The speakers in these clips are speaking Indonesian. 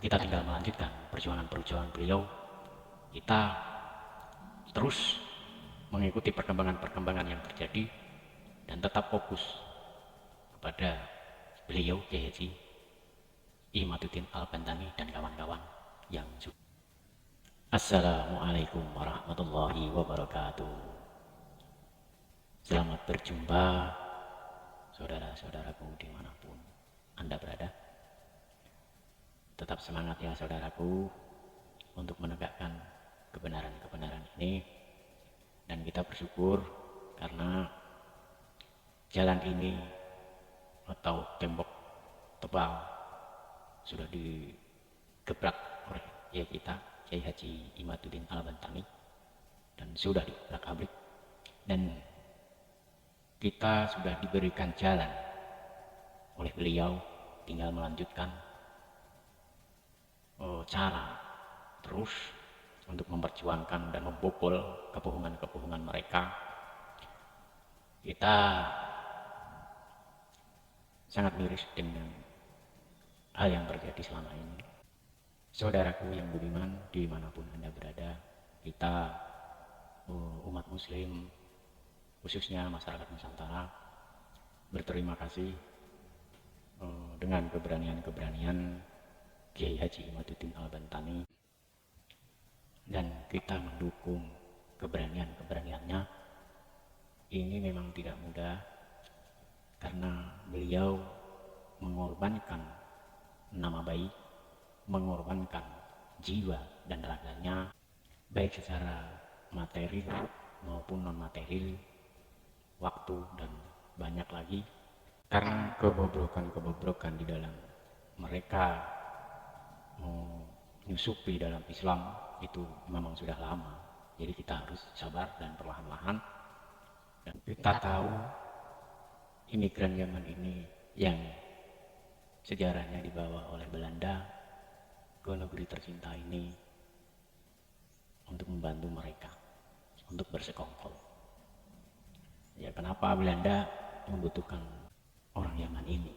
kita tinggal melanjutkan perjuangan-perjuangan beliau. Kita terus mengikuti perkembangan-perkembangan yang terjadi dan tetap fokus kepada beliau Kiai Haji Imaduddin Al-Bantani dan kawan-kawan yang juga. Assalamualaikum warahmatullahi wabarakatuh. Selamat berjumpa saudara-saudaraku dimanapun Anda berada. Tetap semangat ya saudaraku untuk menegakkan kebenaran-kebenaran ini. Dan kita bersyukur karena jalan ini atau tembok tebal sudah digebrak oleh Kiai kita, Kiai Haji Imaduddin Al-Bantani, dan sudah diobrak-abrik, dan kita sudah diberikan jalan oleh beliau, tinggal melanjutkan cara terus untuk memperjuangkan dan membobol kebohongan-kebohongan mereka. Kita sangat miris dengan hal yang terjadi selama ini. Saudaraku yang budiman, dimanapun Anda berada, kita umat muslim, khususnya masyarakat Nusantara, berterima kasih dengan keberanian-keberanian Kiai Haji Imaduddin Al-Bantani, dan kita mendukung keberanian-keberaniannya. Ini memang tidak mudah karena beliau mengorbankan nama baik, mengorbankan jiwa dan raganya, baik secara material maupun non material, waktu, dan banyak lagi. Karena kebobrokan-kebobrokan di dalam mereka menyusupi dalam Islam itu memang sudah lama. Jadi kita harus sabar dan perlahan-lahan. Dan kita tahu imigran Yaman ini yang sejarahnya dibawa oleh Belanda ke negeri tercinta ini untuk membantu mereka, untuk bersekongkol. Ya, kenapa Belanda membutuhkan orang Yaman ini?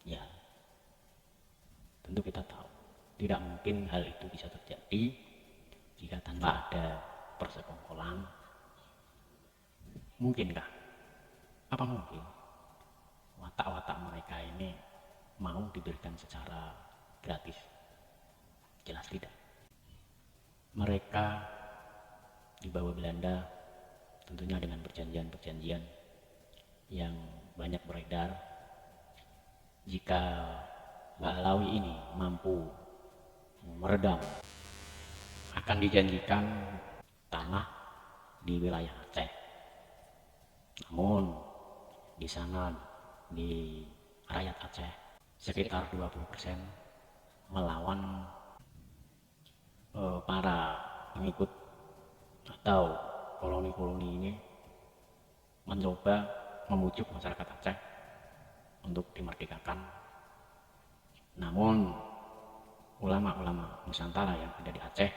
Ya, tentu kita tahu tidak mungkin hal itu bisa terjadi jika tanpa ada persekongkolan. Mungkinkah? Apa mungkin watak-watak mereka ini mau diberikan secara gratis? Jelas tidak. Mereka dibawa Belanda tentunya dengan perjanjian-perjanjian yang banyak beredar. Jika Mbak Alawi ini mampu meredam, akan dijanjikan tanah di wilayah Aceh. Namun di sana, di rakyat Aceh, sekitar 20% melawan para pengikut atau koloni-koloni ini, mencoba membujuk masyarakat Aceh untuk dimerdekakan. Namun ulama-ulama Nusantara yang ada di Aceh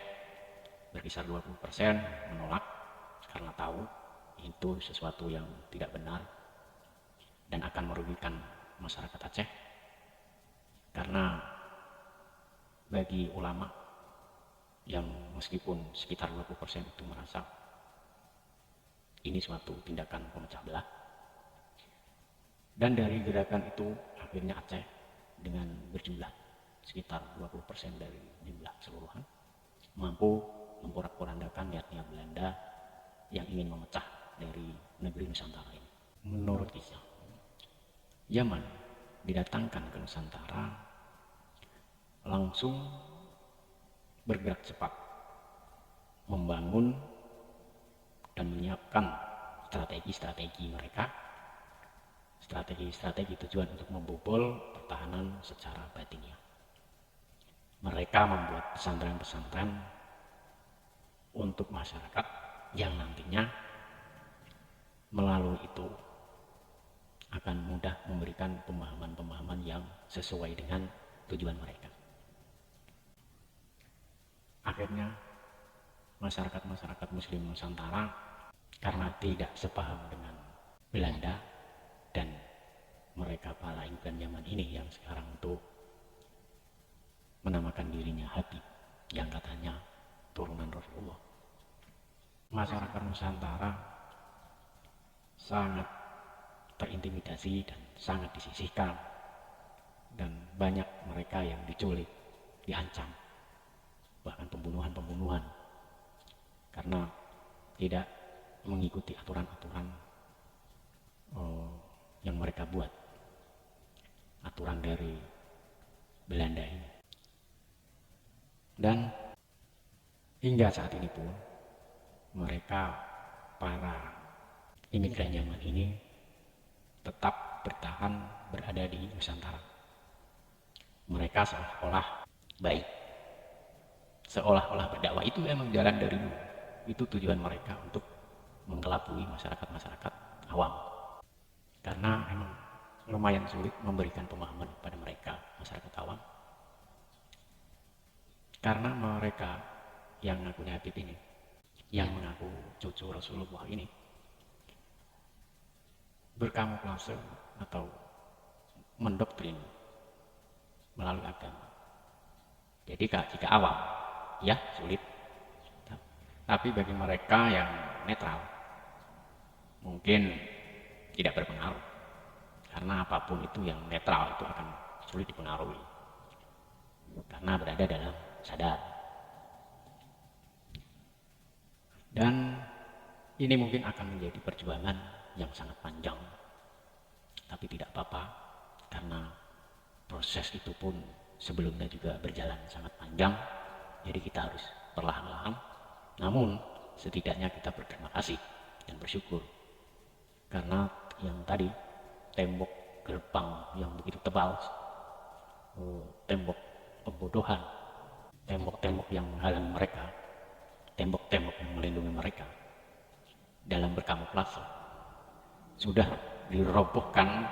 berkisar 20% menolak karena tahu itu sesuatu yang tidak benar dan akan merugikan masyarakat Aceh. Karena bagi ulama yang meskipun sekitar 20% itu merasa ini suatu tindakan pemecah belah, dan dari gerakan itu akhirnya Aceh dengan berjumlah sekitar 20% dari jumlah keseluruhan mampu memporak-porandakan niatnya Belanda yang ingin memecah dari negeri Nusantara ini. Menurut kisah, Yaman didatangkan ke Nusantara langsung bergerak cepat membangun dan menyiapkan strategi-strategi mereka, strategi-strategi tujuan untuk membobol pertahanan secara batinnya. Mereka membuat pesantren-pesantren untuk masyarakat yang nantinya melalui itu akan mudah memberikan pemahaman-pemahaman yang sesuai dengan tujuan mereka. Akhirnya masyarakat-masyarakat muslim Nusantara karena tidak sepaham dengan Belanda dan mereka para imigran Yaman ini yang sekarang itu menamakan dirinya Habib yang katanya turunan Rasulullah. Masyarakat Nusantara sangat terintimidasi dan sangat disisihkan, dan banyak mereka yang diculik, diancam, bahkan pembunuhan karena tidak mengikuti aturan-aturan yang mereka buat, aturan dari Belanda ini. Dan hingga saat ini pun mereka, para imigran Yaman ini, tetap bertahan berada di Nusantara. Mereka seolah-olah baik, seolah-olah berdakwah itu memang jalan dari dulu. Itu tujuan mereka, untuk mengelabui masyarakat awam, karena memang lumayan sulit memberikan pemahaman pada mereka, masyarakat awam, karena mereka yang ngakunya Habib ini, yang mengaku cucu Rasulullah ini, berkamuflase atau mendoktrin melalui agama. Jadi jika awam, ya sulit. Tapi bagi mereka yang netral, mungkin tidak berpengaruh. Karena apapun itu yang netral itu akan sulit dipengaruhi. Karena berada dalam sadar. Dan ini mungkin akan menjadi perjuangan yang sangat panjang. Tapi tidak apa-apa, karena proses itu pun sebelumnya juga berjalan sangat panjang. Jadi kita harus perlahan-lahan. Namun setidaknya kita berterima kasih dan bersyukur, karena yang tadi, tembok gerbang yang begitu tebal, tembok pembodohan, tembok-tembok yang menghalangi mereka, tembok-tembok yang melindungi mereka dalam berkamuflase, sudah dirobohkan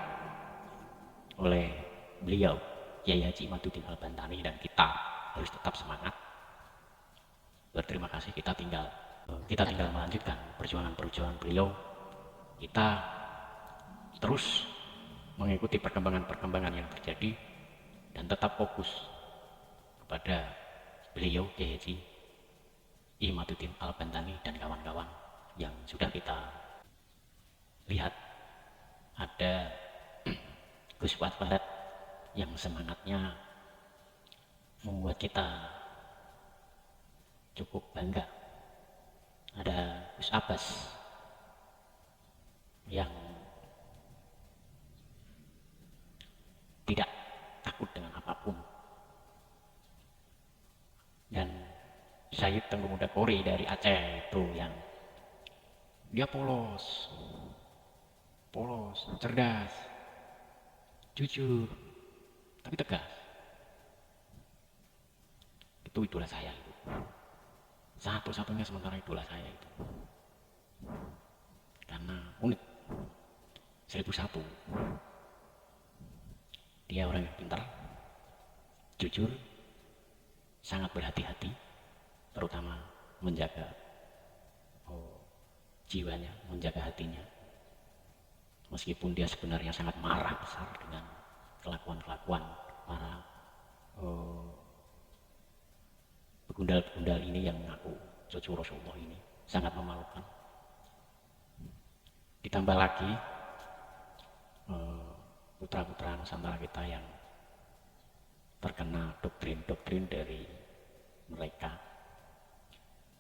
oleh beliau, Kiai Haji Imaduddin Al-Bantani. Dan kita harus tetap semangat. Berterima kasih, kita tinggal melanjutkan perjuangan beliau. Kita terus mengikuti perkembangan yang terjadi dan tetap fokus kepada beliau, Kiai Haji Imaduddin Al-Bantani dan kawan-kawan yang sudah kita lihat. Ada Gus Barat yang semangatnya membuat kita cukup bangga. Ada Gus Abbas yang tidak takut dengan apapun. Dan Syahid Tengku Muda Kori dari Aceh itu, yang dia polos, cerdas, jujur, tapi tegas. Itu idola saya itu. Satu-satunya sementara idola saya itu. Karena unik. 1001. Dia orang yang pintar, jujur, sangat berhati-hati, terutama menjaga jiwanya, menjaga hatinya. Meskipun dia sebenarnya sangat marah besar dengan kelakuan-kelakuan para begundal-begundal ini yang mengaku cucu Rasulullah ini, sangat memalukan. Ditambah lagi putra-putra Nusantara kita yang terkena doktrin dari mereka,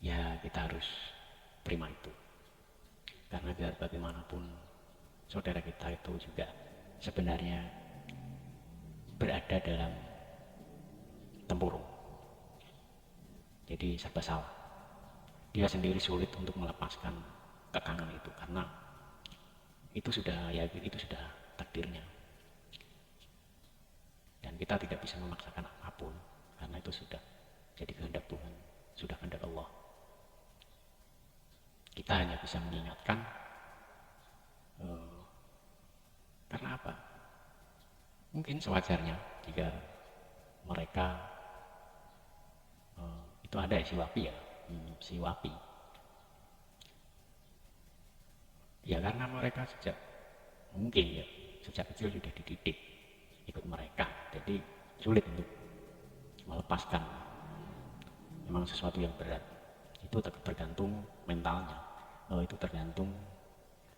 ya kita harus terima itu. Karena biar bagaimanapun saudara kita itu juga sebenarnya berada dalam tempurung. Jadi serba salah. Dia sendiri sulit untuk melepaskan kekangan itu, karena itu sudah takdirnya. Dan kita tidak bisa memaksakan apapun, karena itu sudah jadi kehendak Tuhan, sudah kehendak Allah. Kita hanya bisa mengingatkan, karena apa? Mungkin sewajarnya jika mereka itu ada si wapi. Ya karena mereka sejak kecil sudah dididik ikut mereka, jadi sulit untuk melepaskan memang sesuatu yang berat. Itu tergantung mentalnya, itu tergantung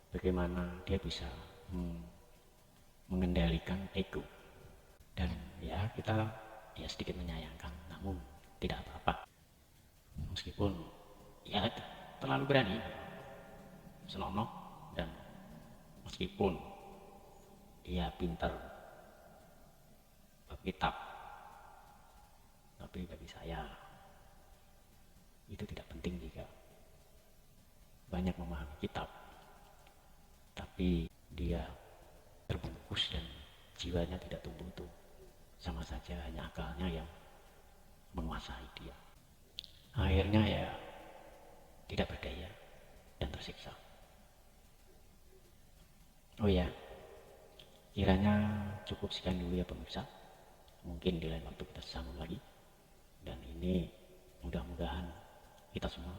bagaimana dia bisa mengendalikan ego. Dan ya kita ya sedikit menyayangkan, namun tidak apa-apa, meskipun ya terlalu berani, senonoh, dan meskipun dia pintar berkitab, tapi bagi saya itu tidak penting jika banyak memahami kitab tapi dia terbungkus dan jiwanya tidak tumbuh tuh, sama saja hanya akalnya yang menguasai dia. Akhirnya ya tidak berdaya dan tersiksa. Oh ya, kiranya cukup sekian dulu ya pemirsa. Mungkin di lain waktu kita sambung lagi. Dan ini mudah-mudahan kita semua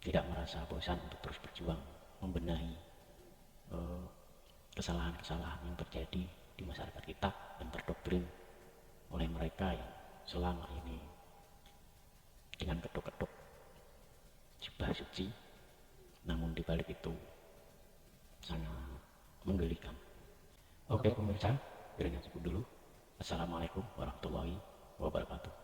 tidak merasa bosan untuk terus berjuang membenahi kesalahan-kesalahan yang terjadi di masyarakat kita yang terdoktrin oleh mereka yang selama ini dengan kedok-kedok jubah suci, namun dibalik itu sangat menggelikan. Oke pemirsa, kiranya cukup dulu. Assalamualaikum warahmatullahi wabarakatuh.